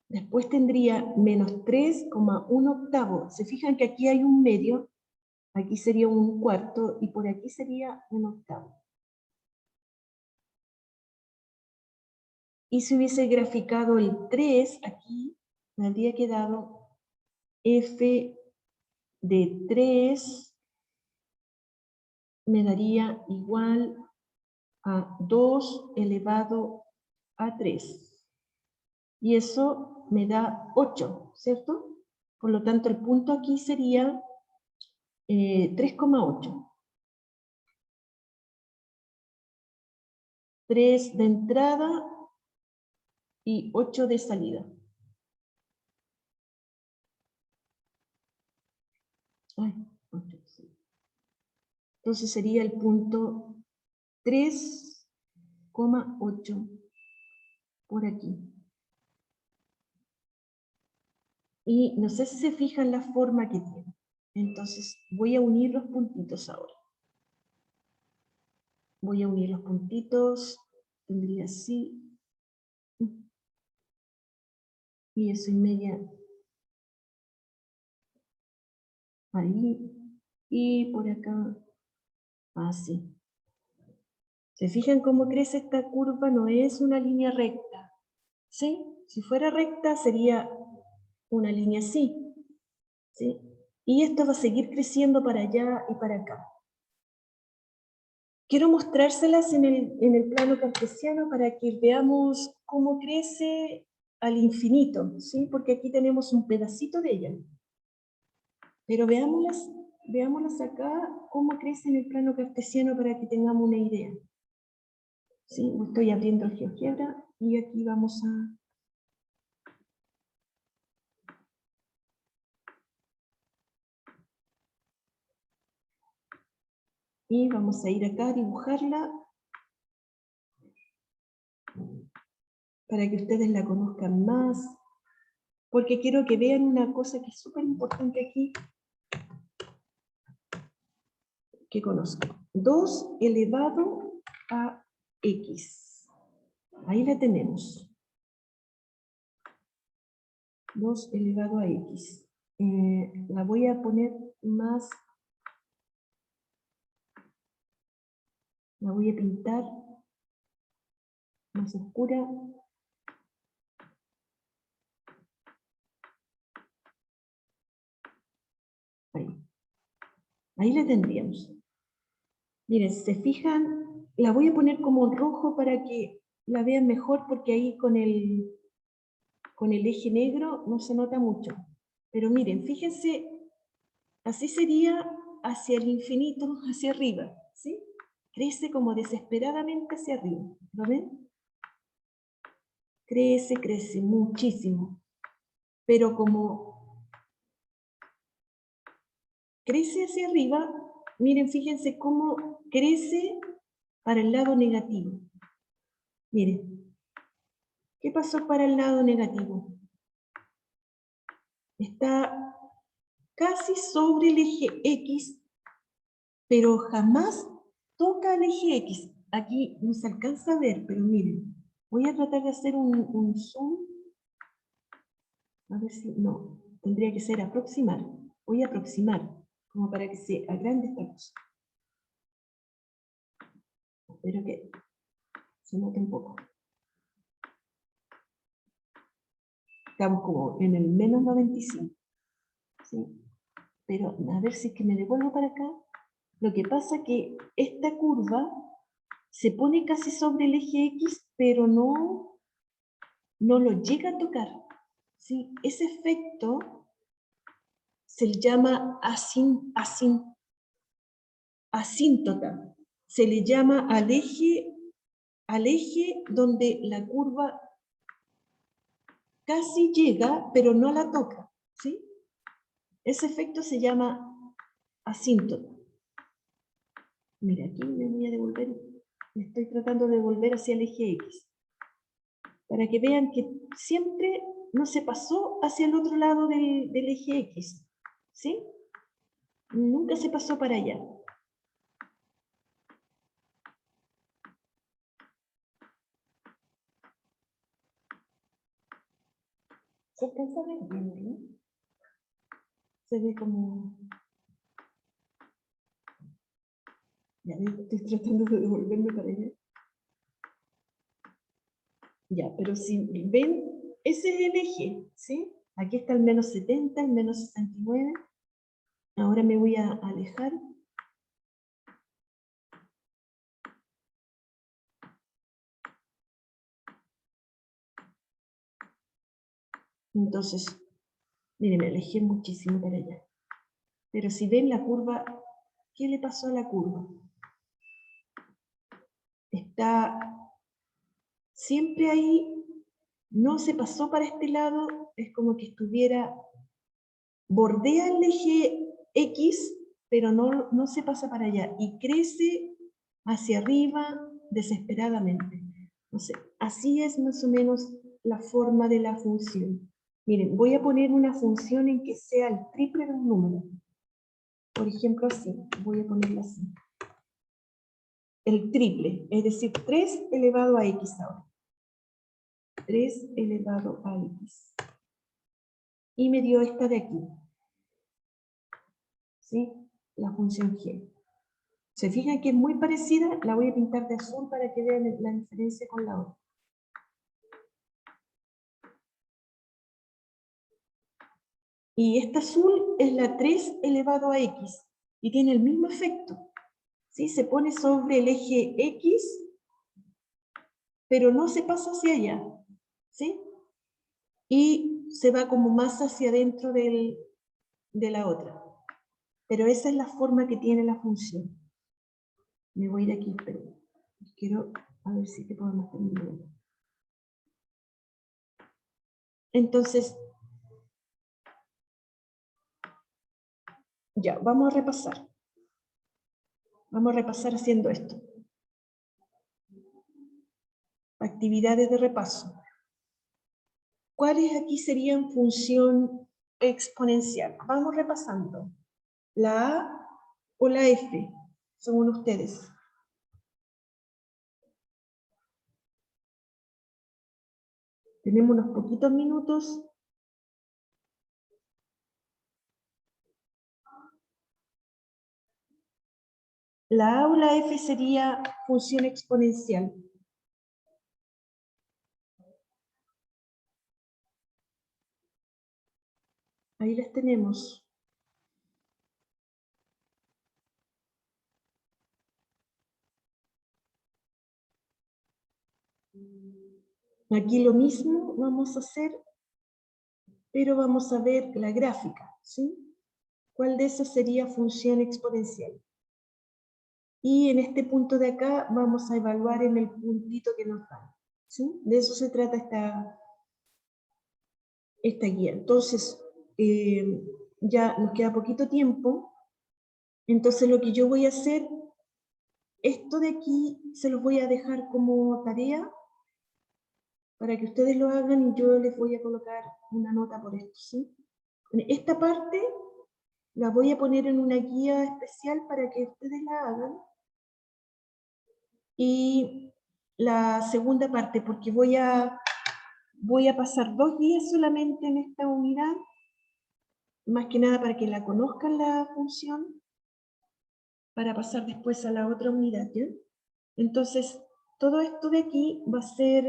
Después tendría menos 3,1/8. Se fijan que aquí hay un medio, aquí sería un cuarto y por aquí sería 1/8. Y si hubiese graficado el 3 aquí, me habría quedado f de 3 me daría igual a 2 elevado a 3. Y eso me da 8, ¿cierto? Por lo tanto, el punto aquí sería 3,8. 3 de entrada y 8 de salida. Ay, 8, sí. Entonces sería el punto 3,8 por aquí. Y no sé si se fijan la forma que tiene. Entonces voy a unir los puntitos ahora. Voy a unir los puntitos. Tendría así. Y eso y media. Ahí. Y por acá. Así. ¿Se fijan cómo crece esta curva? No es una línea recta. ¿Sí? Si fuera recta sería una línea así. ¿Sí? Y esto va a seguir creciendo para allá y para acá. Quiero mostrárselas en el plano cartesiano para que veamos cómo crece al infinito, ¿sí? Porque aquí tenemos un pedacito de ella. Pero veámoslas acá, cómo crece en el plano cartesiano para que tengamos una idea. ¿Sí? Estoy abriendo el GeoGebra y aquí vamos a... Y vamos a ir acá a dibujarla para que ustedes la conozcan más. Porque quiero que vean una cosa que es súper importante aquí, que conozco. 2 elevado a x. Ahí la tenemos. 2 elevado a x. La voy a poner más... La voy a pintar más oscura. Ahí. Ahí la tendríamos. Miren, si se fijan, la voy a poner como rojo para que la vean mejor, porque ahí con el eje negro no se nota mucho. Pero miren, fíjense, así sería hacia el infinito, hacia arriba, ¿sí? Crece como desesperadamente hacia arriba, ¿lo ven? Crece, crece muchísimo. Pero como crece hacia arriba, miren, fíjense cómo crece para el lado negativo. Miren, ¿qué pasó para el lado negativo? Está casi sobre el eje X, pero jamás toca el eje X. Aquí no se alcanza a ver, pero miren, voy a tratar de hacer un zoom. A ver si, no, tendría que ser aproximar. Voy a aproximar, como para que se agrande esta cosa. Espero que se note un poco. Estamos como en el menos 95. ¿Sí? Pero a ver si es que me devuelvo para acá. Lo que pasa es que esta curva se pone casi sobre el eje X, pero no lo llega a tocar. ¿Sí? Ese efecto se le llama asíntota. Se le llama al eje donde la curva casi llega, pero no la toca. ¿Sí? Ese efecto se llama asíntota. Mira, aquí me voy a devolver, me estoy tratando de volver hacia el eje X, para que vean que siempre no se pasó hacia el otro lado del eje X, ¿sí? Nunca se pasó para allá. ¿Se alcanza a ver bien ahí? Se ve como... Ya estoy tratando de devolverme para allá. Ya, pero si ven, ese es el eje, ¿sí? Aquí está el menos 70, el menos 69. Ahora me voy a alejar. Entonces, miren, me alejé muchísimo para allá. Pero si ven la curva, ¿qué le pasó a la curva? Está siempre ahí, no se pasó para este lado, es como que estuviera, bordea el eje X, pero no se pasa para allá, y crece hacia arriba desesperadamente. Entonces, así es más o menos la forma de la función. Miren, voy a poner una función en que sea el triple de un número. Por ejemplo, así, voy a ponerla así. El triple, es decir, 3 elevado a x ahora. 3 elevado a x. Y me dio esta de aquí. ¿Sí? La función g. ¿Se fijan que es muy parecida? La voy a pintar de azul para que vean la diferencia con la otra. Y esta azul es la 3 elevado a x. Y tiene el mismo efecto. ¿Sí? Se pone sobre el eje x, pero no se pasa hacia allá. ¿Sí? Y se va como más hacia adentro de la otra. Pero esa es la forma que tiene la función. Me voy a ir aquí, pero quiero a ver si te podemos terminar. Entonces, ya, vamos a repasar. Vamos a repasar haciendo esto. Actividades de repaso. ¿Cuáles aquí serían función exponencial? Vamos repasando. La A o la F, según ustedes. Tenemos unos poquitos minutos. La A o la F sería función exponencial. Ahí las tenemos. Aquí lo mismo vamos a hacer, pero vamos a ver la gráfica, ¿sí? ¿Cuál de esas sería función exponencial? Y en este punto de acá vamos a evaluar en el puntito que nos da, ¿sí? De eso se trata esta guía. Entonces, ya nos queda poquito tiempo, entonces lo que yo voy a hacer, esto de aquí se los voy a dejar como tarea para que ustedes lo hagan y yo les voy a colocar una nota por esto, ¿sí? Esta parte la voy a poner en una guía especial para que ustedes la hagan. Y la segunda parte, porque voy a pasar 2 días solamente en esta unidad, más que nada para que la conozcan la función, para pasar después a la otra unidad, ¿ya? Entonces, todo esto de aquí va a ser,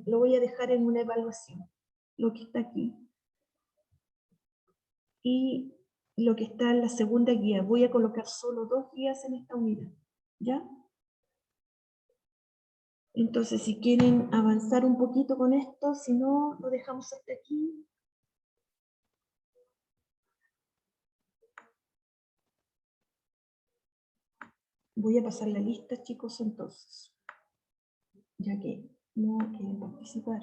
lo voy a dejar en una evaluación, lo que está aquí. Y lo que está en la segunda guía, voy a colocar solo 2 guías en esta unidad, ¿ya? Entonces, si quieren avanzar un poquito con esto, si no, lo dejamos hasta aquí. Voy a pasar la lista, chicos, entonces, ya que no quieren participar.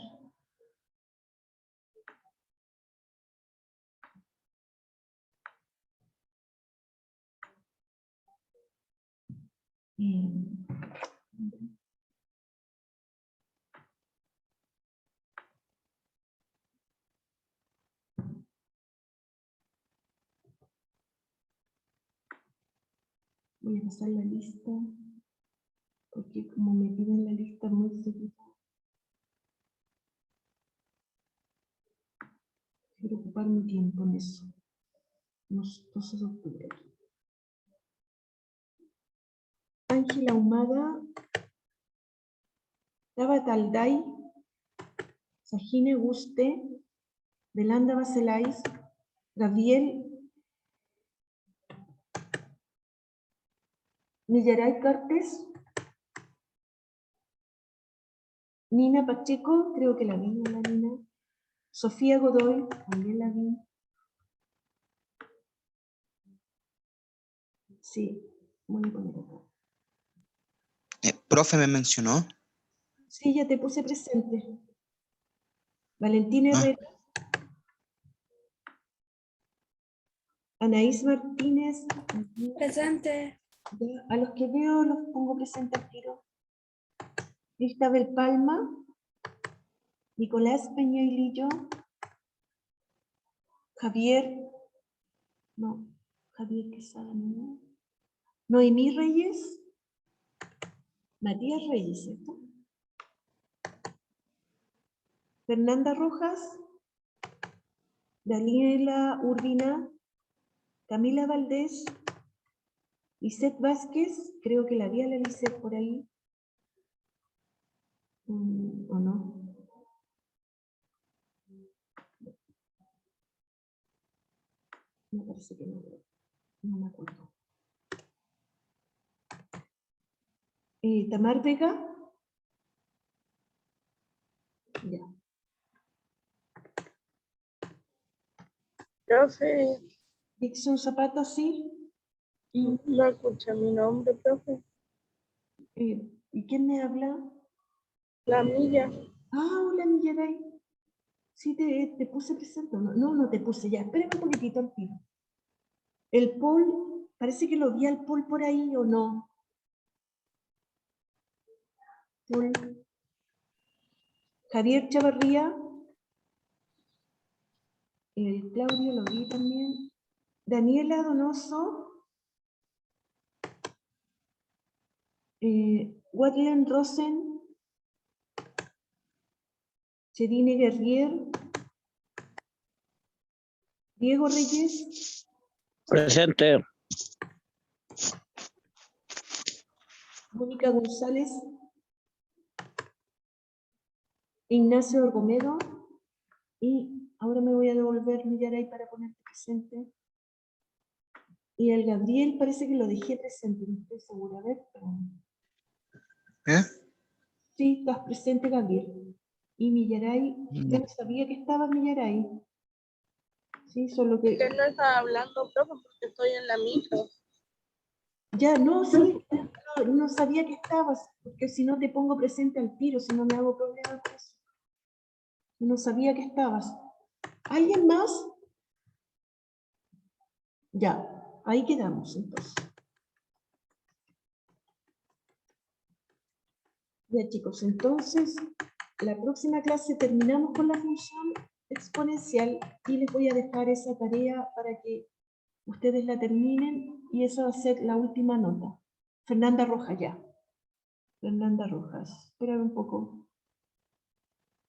Voy a pasar la lista, porque como me piden la lista muy seguida, quiero ocupar mi tiempo en eso. Entonces, octubre. Ángela Humada, Tabat Alday, Sajine Guste, Belanda Baselais, Gabriel Millaray Cartes, Nina Pacheco, creo que la misma la Nina, Sofía Godoy, también la vi. Sí, voy a poner acá. Profe me mencionó. Sí, ya te puse presente. Valentina Herrera. Anaís Martínez. Presente. Ya, a los que veo los pongo presente al tiro. Isabel Palma. Nicolás Peñailillo. Javier. No, Javier Quesada, no. Noemí Reyes. Matías Reyes, ¿cierto? Fernanda Rojas. Daniela Urbina. Camila Valdés. Lisette Vázquez. Creo que la vi a la Lisette por ahí. ¿O no? Me parece que no. No me acuerdo. Tamar Vega. Ya. Profe, Dixon Zapata, sí. no escucha mi nombre, profe. ¿Y quién me habla? La milla. Ah, hola, Millaray. Sí, te puse presente. No te puse ya. Espérame un poquitito al tiro. El Paul, parece que lo vi al Paul por ahí, ¿o no? Paul. Javier Chavarría. El Claudio lo vi también. Daniela Donoso. Watlen Rosen. Chedine Guerrier. Diego Reyes. Presente. Mónica González. Ignacio Orgomedo. Y ahora me voy a devolver Millaray para ponerte presente. Y el Gabriel parece que lo dejé presente, no estoy segura. A ver, sí, estás presente, Gabriel. Y Millaray, ya no sabía que estaba Millaray. Sí, solo que... Usted no está hablando, profe, porque estoy en la micro. Ya, no, sí, no sabía que estabas, porque si no te pongo presente al tiro, si no me hago problema con eso. No sabía que estabas. ¿Alguien más? Ya, ahí quedamos entonces. Ya, chicos, entonces la próxima clase terminamos con la función exponencial y les voy a dejar esa tarea para que ustedes la terminen y esa va a ser la última nota. Fernanda Rojas, ya. Fernanda Rojas, espera un poco.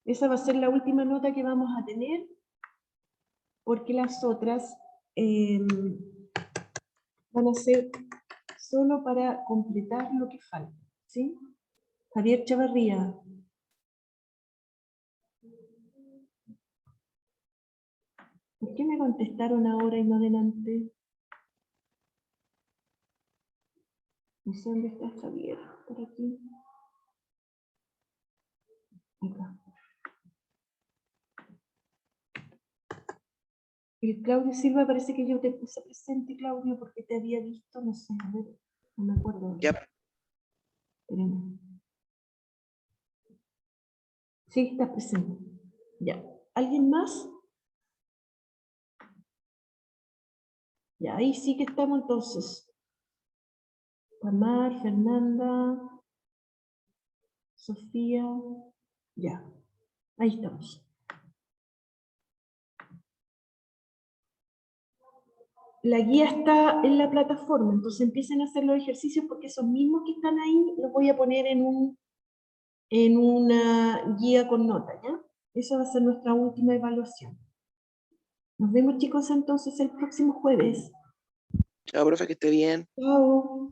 Esa va a ser la última nota que vamos a tener porque las otras van a ser solo para completar lo que falta, ¿sí? Javier Chavarría. ¿Por qué me contestaron ahora y no delante? No sé dónde está Javier. Por aquí. Acá. El Claudio Silva, parece que yo te puse presente, Claudio, porque te había visto, no sé, a ver, no me acuerdo. Ya. Espérenme. Sí, estás presente. Ya. ¿Alguien más? Ya, ahí sí que estamos entonces. Tamar, Fernanda, Sofía, ya. Ahí estamos. La guía está en la plataforma, entonces empiecen a hacer los ejercicios porque esos mismos que están ahí los voy a poner en una guía con nota, ¿ya? Esa va a ser nuestra última evaluación. Nos vemos, chicos, entonces el próximo jueves. Chao, profe, que esté bien. Chao.